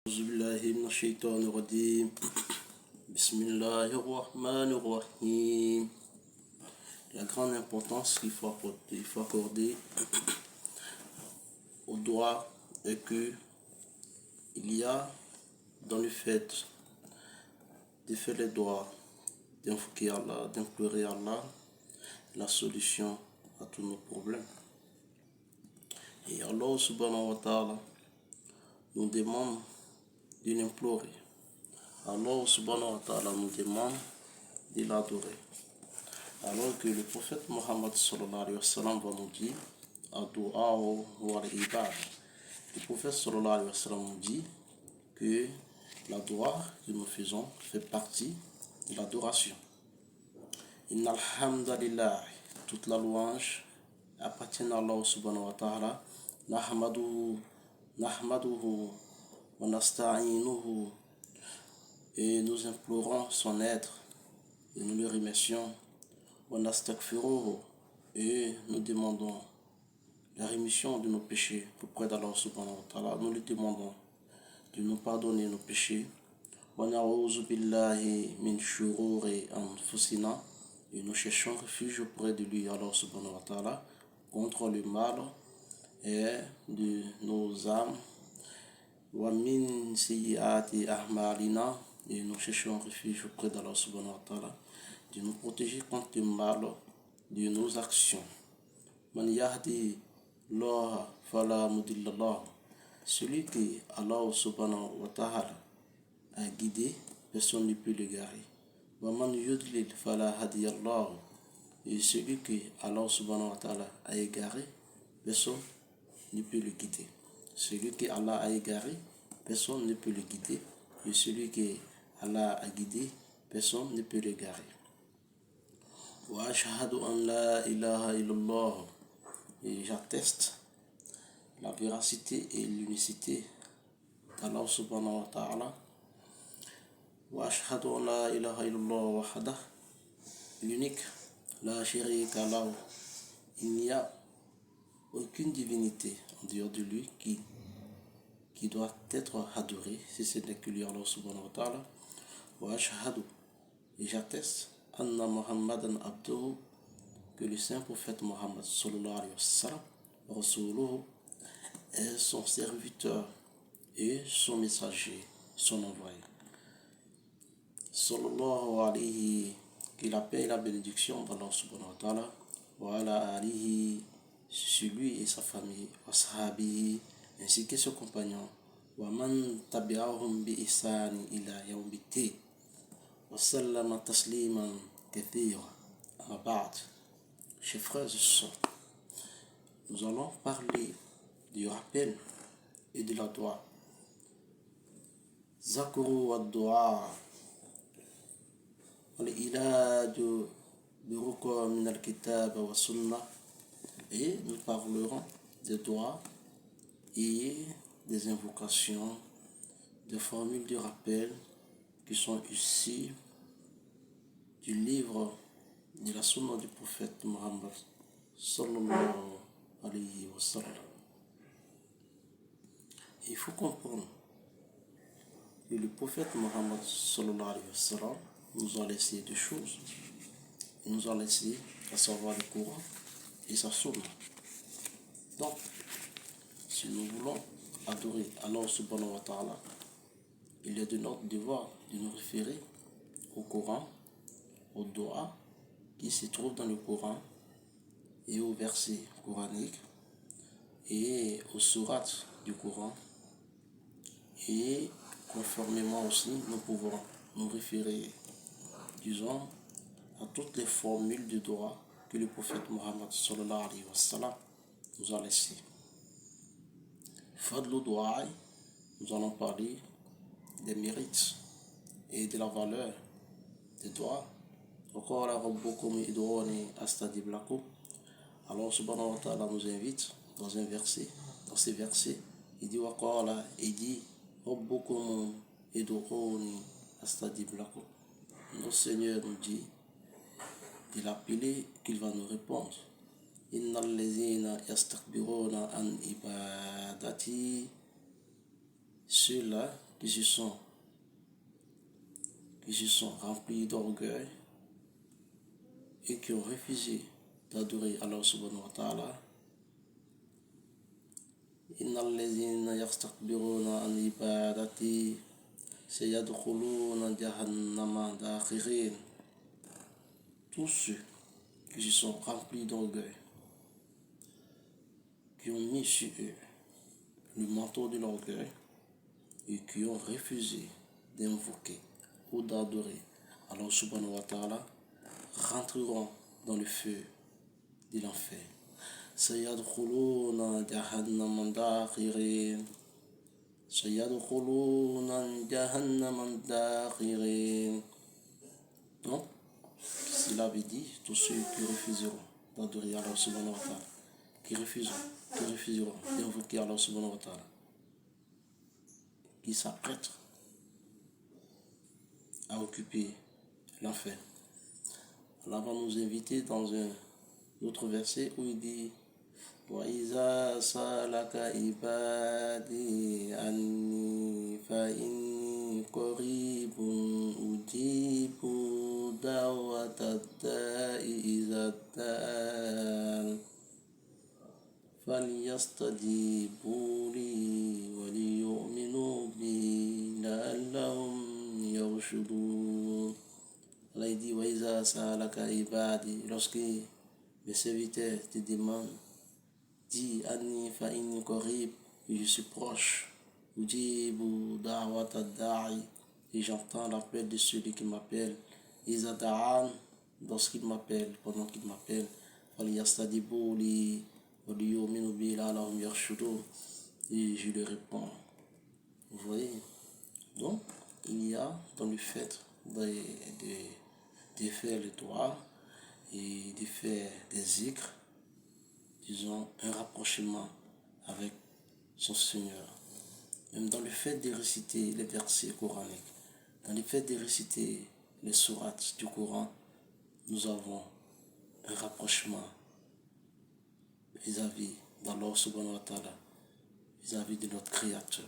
أعوذ بالله من الشيطان الرجيم. بسم الله الرحمن الرحيم. La grande importance qu'il faut accorder au doigt est que il y a dans le fait de faire les doigts, d'invoquer Allah, d'implorer Allah, la solution à tous nos problèmes. Et Allah subhanahu wa ta'ala nous demande de l'implorer. Allah subhanahu wa ta'ala nous demande de l'adorer. Alors que le prophète Mohammed sallallahu alayhi wa sallam va nous dire Ad-du'a wa al-ibad. Le prophète sallallahu alayhi wa sallam nous dit que la dua que nous faisons fait partie de l'adoration. Inna alhamdulillah, toute la louange appartient à Allah subhanahu wa ta'ala. Nahmaduhu wa nasta'inuhu, et nous implorons son aide et nous le remercions. Wa nastaghfiruhu, et nous demandons la rémission de nos péchés auprès d'Allah subhanahu wa ta'ala. Nous lui demandons de nous pardonner nos péchés. Wa na'udhu billahi min shururi anfusina, et nous cherchons refuge auprès de lui, Allah subhanahu wa ta'ala, contre le mal et de nos âmes. Wa min sayyiati a'malina, et nous cherchons refuge auprès d'Allah subhanahu wa ta'ala de nous protéger contre le mal de nos actions. Man yahdi Allah fala mudilla lahu, celui que Allah subhanahu wa ta'ala a guidé, personne ne peut l'égarer. Wa man yudlil fala hadiya lahu, et celui que Allah subhanahu wa ta'ala a égaré, personne ne peut le guider. Celui que Allah a égaré, personne ne peut le guider. Et celui que Allah a guidé, personne ne peut l'égarer. Wa ashhadu an la ilaha illallah, et j'atteste la véracité et l'unicité d'Allah subhanahu wa ta'ala. Wa ashhadu an la ilaha illallah wahdah, l'unique, la sharika lahu, il n'y a aucune divinité en dehors de lui qui doit être adorée, si ce n'est que lui, Allah subhanahu wa ta'ala. Wa ashhadu, et j'atteste anna Muhammadan abduhu, que le saint prophète Mohammed sallallahu alayhi wa sallam, rasuluhu, est son serviteur et son messager, son envoyé. Sallallahu alayhi, que la paix et la bénédiction d'Allah subhanahu wa ta'ala, wa ala alihi, sur lui et sa famille, wa sahabihi, ainsi que ses compagnons, wa man tabi'ahum bi ihsani ila yawmiddin, wa sallama tasliman kathira. Amma ba'd. Chers frères et sœurs, nous allons parler du rappel et de la dua. Zakuru wa dua wal ilaju bi ruku' min al-kitab wa sunnah, et nous parlerons des doigts et des invocations, des formules de rappel qui sont issues du livre de la sunna du prophète Mohammed sallallahu alayhi wa sallam. Il faut comprendre que le prophète Mohammed sallallahu alayhi wa sallam nous a laissé deux choses. Il nous a laissé, à savoir le Coran et sa sunna. Donc, si nous voulons adorer Allah subhanahu wa ta'ala, il est de notre devoir de nous référer au Coran, au doa qui se trouve dans le Coran et aux versets coraniques et aux sourates du Coran. Et conformément aussi, nous pouvons nous référer, disons, à toutes les formules de doa que le prophète Mohammed sallallahu alayhi wa sallam nous a laissées. Fadlu Du'a, nous allons parler des mérites et de la valeur des doigts. Encore rabbukum id'uni astajib lakum. Alors subhanahu wa ta'ala nous invite dans un verset, dans ces versets, il dit waqala, il dit rabbukum id'uni astajib lakum. Notre Seigneur nous dit de l'appeler, qu'il va nous répondre. Innal lazina yastakbiruna an ibadati ceux-là qui se sont remplis d'orgueil et qui ont refusé d'adorer Allah subhanahu wa ta'ala. Inna allazina yastakbiruna an ibadati sayadkhuluna jahannama dakhirin. Tous ceux qui se sont remplis d'orgueil, qui ont mis sur eux le manteau de l'orgueil et qui ont refusé d'invoquer ou d'adorer Allah subhanahu wa ta'ala, rentreront dans le feu de l'enfer. Sayadkhuluna jahannama dakhirin. Sayadkhuluna jahannama dakhirin. Donc, cela veut dire tous ceux qui refuseront d'adorer Allah subhanahu wa ta'ala, qui refuseront d'invoquer Allah subhanahu wa ta'ala, qui s'apprêtent à occuper l'enfer. Allah va nous inviter dans un autre verset où il dit وَإِذَا سَأَلَكَ عِبَادِي عَنِّي فَإِنِّي قَرِيبٌ أُجِيبُ دَعْوَةَ الدَّاعِ إِذَا دَعَانِ فَلْيَسْتَجِيبُوا لِي وَلْيُؤْمِنُوا بِي لَعَلَّهُمْ يَرْشُدُونَ. Allah dit وَإِذَا سَأَلَكَ عِبَادِي, lorsque mes serviteurs te demandent, dis Anni fa inni qarib, je suis proche. Ujibu da'wata da'i, et j'entends l'appel de celui qui m'appelle. Iza da'an, lorsqu'il m'appelle, pendant qu'il m'appelle. Faliyastadibu li wa liyu'minu bi la'allahum yarshudun, et je lui réponds. Vous voyez? Donc, il y a dans le fait de faire le droit et de faire des zikrs, disons, un rapprochement avec son Seigneur. Même dans le fait de réciter les versets coraniques, dans le fait de réciter les sourates du Coran, nous avons un rapprochement vis-à-vis d'Allah subhanahu wa ta'ala, vis-à-vis de notre Créateur.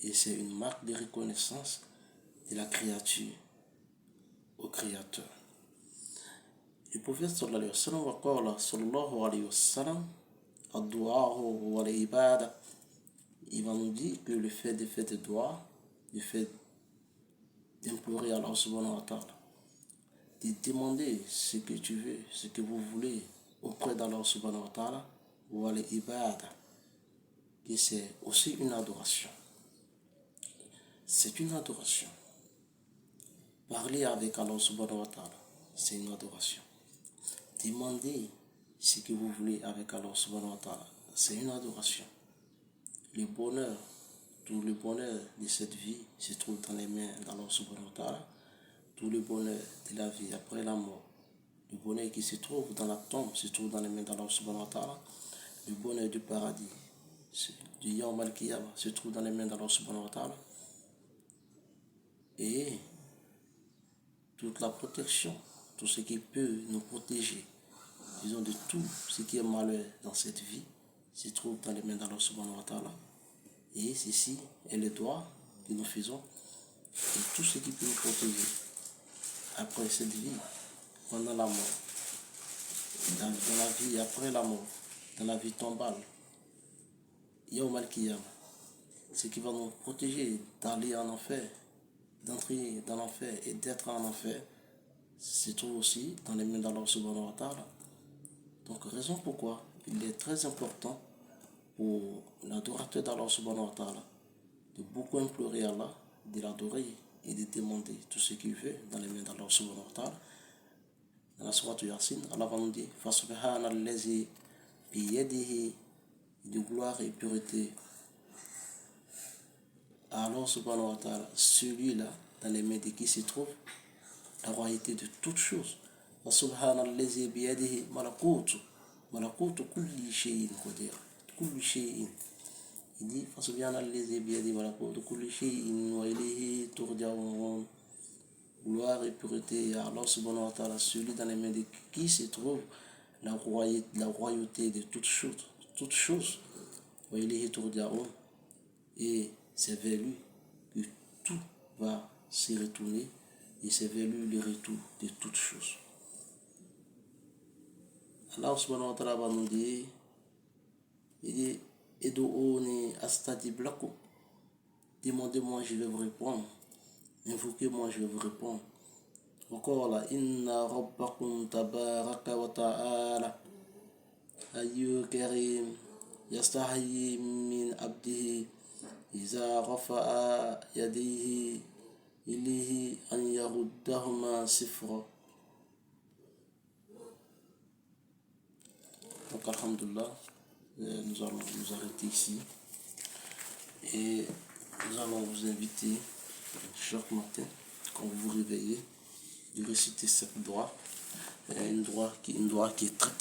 Et c'est une marque de reconnaissance de la créature au Créateur. Le prophète sallallahu alayhi wa sallam wa qala sallallahu alayhi wa sallam ad-du'a wa al-ibada. Il va nous dire que le fait de faire des doigts, le fait d'implorer Allah subhanahu wa ta'ala, de demander ce que tu veux, ce que vous voulez auprès d'Allah subhanahu wa ta'ala, ou al-ibada, que c'est aussi une adoration. C'est une adoration. Parler avec Allah subhanahu wa ta'ala, c'est une adoration. Demandez ce que vous voulez avec Allah subhanahu wa ta'ala, c'est une adoration. Le bonheur, tout le bonheur de cette vie se trouve dans les mains d'Allah subhanahu wa ta'ala. Tout le bonheur de la vie après la mort, le bonheur qui se trouve dans la tombe se trouve dans les mains d'Allah subhanahu wa ta'ala. Le bonheur du paradis, du Yawm al-Qiyamah, se trouve dans les mains d'Allah subhanahu wa ta'ala. Et toute la protection, tout ce qui peut nous protéger, disons, de tout ce qui est malheur dans cette vie, se trouve dans les mains d'Allah subhanahu wa ta'ala. Et ceci est le droit que nous faisons, et tout ce qui peut nous protéger après cette vie, pendant la mort, dans la vie après la mort, dans la vie tombale, Yawm al-Qiyamah, ce qui va nous protéger d'aller en enfer, d'entrer dans l'enfer et d'être en enfer, se trouve aussi dans les mains d'Allah subhanahu wa ta'ala. Donc, raison pourquoi il est très important pour l'adorateur d'Allah subhanahu wa ta'ala de beaucoup implorer Allah, de l'adorer et de demander tout ce qu'il veut dans les mains d'Allah subhanahu wa ta'ala. Dans la sourate Yasin, Allah va nous dire Fasubhana allazi biyadihi, de gloire et pureté à Allah subhanahu wa ta'ala, celui-là dans les mains de qui se trouve la royauté de toutes choses. Fasubhana allazi biyadihi malakutu kulli shay'in qadir, kulli shay'in. Il dit Fasubhana allazi biyadihi malakutu kulli shay'in wa ilayhi turja'un. Gloire et pureté à Allah subhanahu wa ta'ala, celui dans les mains de qui se trouve la royauté de toutes choses. Et c'est vers lui que tout va se retourner et c'est vers lui le retour de toutes choses. Allah subhanahu wa ta'ala va nous dire, il dit, Edo'oni astajib lakum. Demandez-moi, je vais vous répondre. Invoquez-moi, je vais vous répondre. Encore là, Inna rabbakum tabaraka wa ta'ala ayyul karim yastahi min abdihi iza rafa'a yadihi ilayhi an yaruddahuma sifra. Donc alhamdulillah, nous allons nous arrêter ici et nous allons vous inviter chaque matin quand vous vous réveillez de réciter cette doigt, une doigt qui est très